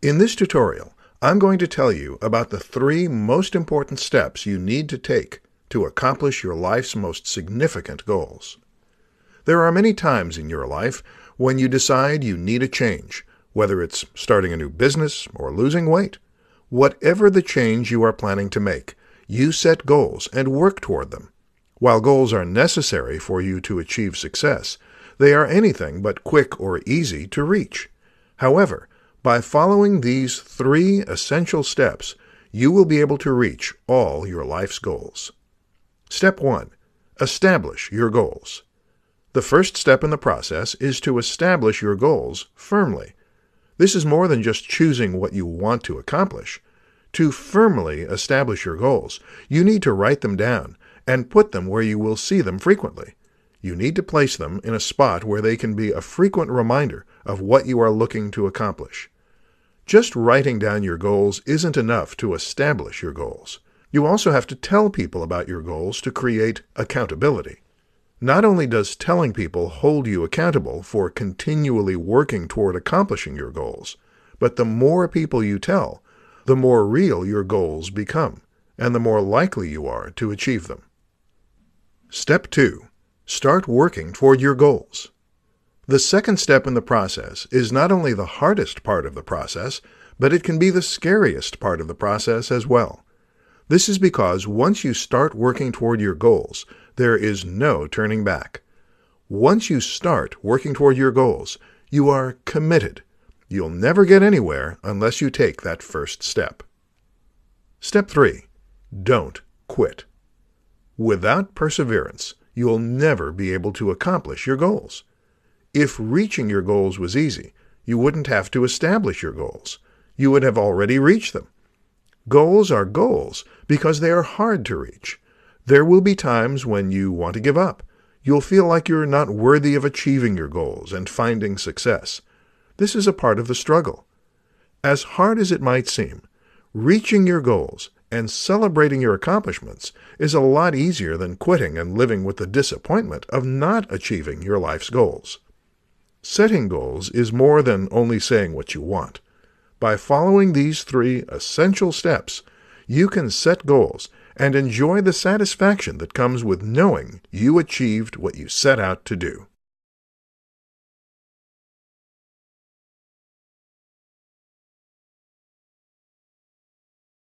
In this tutorial, I'm going to tell you about the 3 most important steps you need to take to accomplish your life's most significant goals. There are many times in your life when you decide you need a change, whether it's starting a new business or losing weight. Whatever the change you are planning to make, you set goals and work toward them. While goals are necessary for you to achieve success, they are anything but quick or easy to reach. However, by following these 3 essential steps, you will be able to reach all your life's goals. Step 1. Establish your goals. The first step in the process is to establish your goals firmly. This is more than just choosing what you want to accomplish. To firmly establish your goals, you need to write them down and put them where you will see them frequently. You need to place them in a spot where they can be a frequent reminder of what you are looking to accomplish. Just writing down your goals isn't enough to establish your goals. You also have to tell people about your goals to create accountability. Not only does telling people hold you accountable for continually working toward accomplishing your goals, but the more people you tell, the more real your goals become, and the more likely you are to achieve them. Step 2. Start working toward your goals. The second step in the process is not only the hardest part of the process, but it can be the scariest part of the process as well. This is because once you start working toward your goals, there is no turning back. Once you start working toward your goals, you are committed. You'll never get anywhere unless you take that first step. Step 3. Don't quit. Without perseverance, you'll never be able to accomplish your goals. If reaching your goals was easy, you wouldn't have to establish your goals. You would have already reached them. Goals are goals because they are hard to reach. There will be times when you want to give up. You'll feel like you're not worthy of achieving your goals and finding success. This is a part of the struggle. As hard as it might seem, reaching your goals and celebrating your accomplishments is a lot easier than quitting and living with the disappointment of not achieving your life's goals. Setting goals is more than only saying what you want. By following these 3 essential steps, you can set goals and enjoy the satisfaction that comes with knowing you achieved what you set out to do.